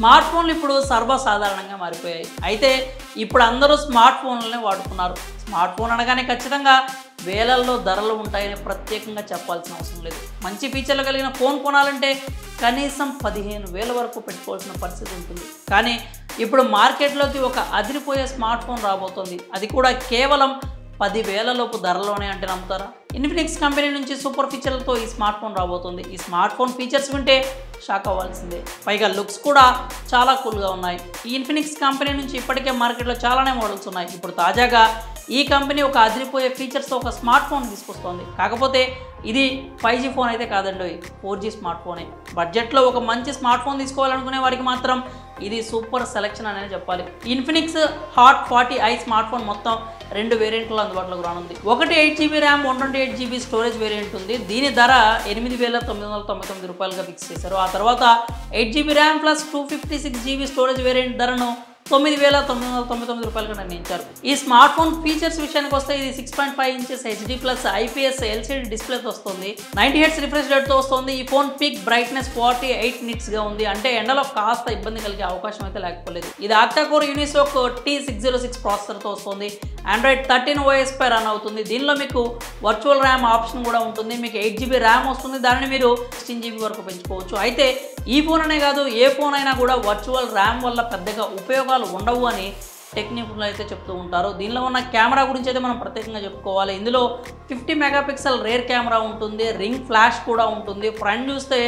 Smart ఫోన్లు ఇప్పుడు సర్వసాధారణంగా మారిపోయాయి. అయితే ఇప్పుడు అందరూ స్మార్ట్ ఫోన్లనే వాడుతున్నారు. స్మార్ట్ ఫోన్ అనగానే ఖచ్చితంగా వేలల్లో ధరలు ఉంటాయని ప్రత్యేకంగా చెప్పాల్సిన అవసరం లేదు. మంచి ఫీచర్లు కలిగిన ఫోన్ కొనాలంటే కనీసం 15,000 వరకు పెట్టుకోవాల్సిన పరిస్థితి ఉంటుంది. కానీ ఇప్పుడు మార్కెట్లోకి ఒక అదిరిపోయే స్మార్ట్ ఫోన్ రాబోతోంది. అది కూడా కేవలం 10,000 లోపు ధరలోనే అంటే నమ్ముతారా? ఇన్ఫినిక్స్ కంపెనీ నుంచి సూపర్ ఫీచర్లతో ఈ స్మార్ట్ ఫోన్ రాబోతుంది. ఈ స్మార్ట్ ఫోన్ ఫీచర్స్ వింటే షాక్ అవ్వాల్సిందే. పైగా లుక్స్ కూడా చాలా కూల్గా ఉన్నాయి. ఈ ఇన్ఫినిక్స్ కంపెనీ నుంచి ఇప్పటికే మార్కెట్లో చాలానే మోడల్స్ ఉన్నాయి. ఇప్పుడు తాజాగా ఈ కంపెనీ ఒక అదిరిపోయే ఫీచర్స్తో ఒక స్మార్ట్ ఫోన్ తీసుకొస్తోంది. కాకపోతే ఇది 5G ఫోన్ అయితే కాదండి, 4G స్మార్ట్ ఫోనే. బడ్జెట్లో ఒక మంచి స్మార్ట్ ఫోన్ తీసుకోవాలనుకునే వారికి మాత్రం ఇది సూపర్ సెలెక్షన్ అనేది చెప్పాలి. Infinix hot 40i smart phone మొత్తం 2 వేరియంట్లు అందుబాటులోకి రానుంది. ఒకటి 8GB RAM 128GB storage variant ఉంది. దీని ధర 8,999 రూపాయలుగా ఫిక్స్ చేశారు. ఆ తర్వాత 8GB RAM plus 256GB storage variant ధరను 9,999 రూపాయలుగా నిర్ణయించారు. ఈ స్మార్ట్ ఫోన్ ఫీచర్స్ విషయానికి వస్తే ఇది 6.5 inches HD plus IPS LCD డిస్ప్లేతో వస్తుంది. 90 Hz రిఫ్రెష్ రేట్తో వస్తుంది. ఈ ఫోన్ పీక్ బ్రైట్నెస్ 48 నిట్స్గా ఉంది. అంటే ఎండలో కాస్త ఇబ్బంది కలిగే అవకాశం అయితే లేకపోలేదు. ఇది ఆక్టాకోర్ యూనిసోక్ T606 ప్రాసెసర్తో వస్తుంది. Android 13 OS పై రన్ అవుతుంది. దీనిలో మీకు వర్చువల్ ర్యామ్ ఆప్షన్ కూడా ఉంటుంది. మీకు 8GB ర్యామ్ వస్తుంది. దానిని మీరు 16GB వరకు పెంచుకోవచ్చు. అయితే ఈ ఫోన్ అనే కాదు, ఏ ఫోన్ అయినా కూడా వర్చువల్ ర్యామ్ వల్ల పెద్దగా ఉపయోగాలు ఉండవు అని టెక్నిక్లు అయితే చెప్తూ ఉంటారు. దీనిలో ఉన్న కెమెరా గురించి అయితే మనం ప్రత్యేకంగా చెప్పుకోవాలి. ఇందులో 50 మెగాపిక్సెల్ రేర్ కెమెరా ఉంటుంది. రింగ్ ఫ్లాష్ కూడా ఉంటుంది. ఫ్రంట్ చూస్తే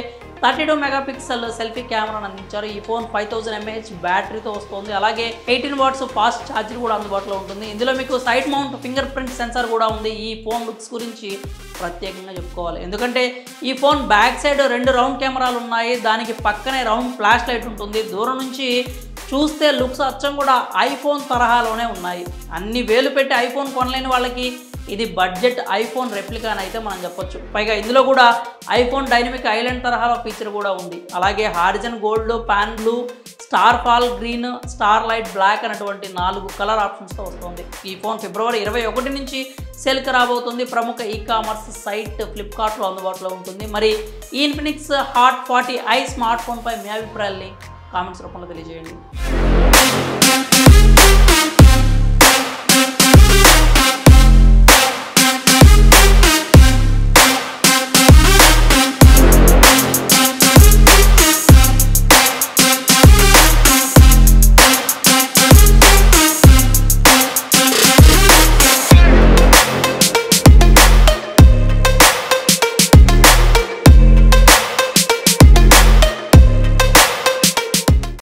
32 మెగాపిక్సెల్ సెల్ఫీ కెమెరాను అందించారు. ఈ ఫోన్ 5000 mAh బ్యాటరీతో వస్తుంది. అలాగే 18 వాట్స్ ఫాస్ట్ ఛార్జర్ కూడా అందుబాటులో ఉంటుంది. ఇందులో మీకు side mount finger print censor కూడా ఉంది. ఈ ఫోన్ లుక్స్ గురించి ప్రత్యేకంగా చెప్పుకోవాలి. ఎందుకంటే ఈ ఫోన్ బ్యాక్ సైడ్ 2 రౌండ్ కెమెరాలు ఉన్నాయి. దానికి పక్కనే రౌండ్ ఫ్లాష్ లైట్ ఉంటుంది. దూరం నుంచి చూస్తే లుక్స్ అచ్చం కూడా ఐఫోన్ తరహాలోనే ఉన్నాయి. అన్ని వేలు పెట్టి ఐఫోన్ కొనలేని వాళ్ళకి ఇది బడ్జెట్ ఐఫోన్ రెప్లికా అని అయితే మనం చెప్పొచ్చు. పైగా ఇందులో కూడా ఐఫోన్ డైనమిక్ ఐలాండ్ తరహాలో ఫీచర్ కూడా ఉంది. అలాగే horizon gold, pan blue, star fall green, star light black అనేటువంటి 4 కలర్ ఆప్షన్స్తో వస్తుంది. ఈ ఫోన్ ఫిబ్రవరి 21 నుంచి సేల్కి రాబోతుంది. ప్రముఖ ఈ-కామర్స్ సైట్ ఫ్లిప్కార్ట్లో అందుబాటులో ఉంటుంది. మరి ఈ ఇన్ఫినిక్స్ హాట్ 40i స్మార్ట్ ఫోన్పై మీ అభిప్రాయాన్ని కామెంట్స్ రూపంలో తెలియజేయండి.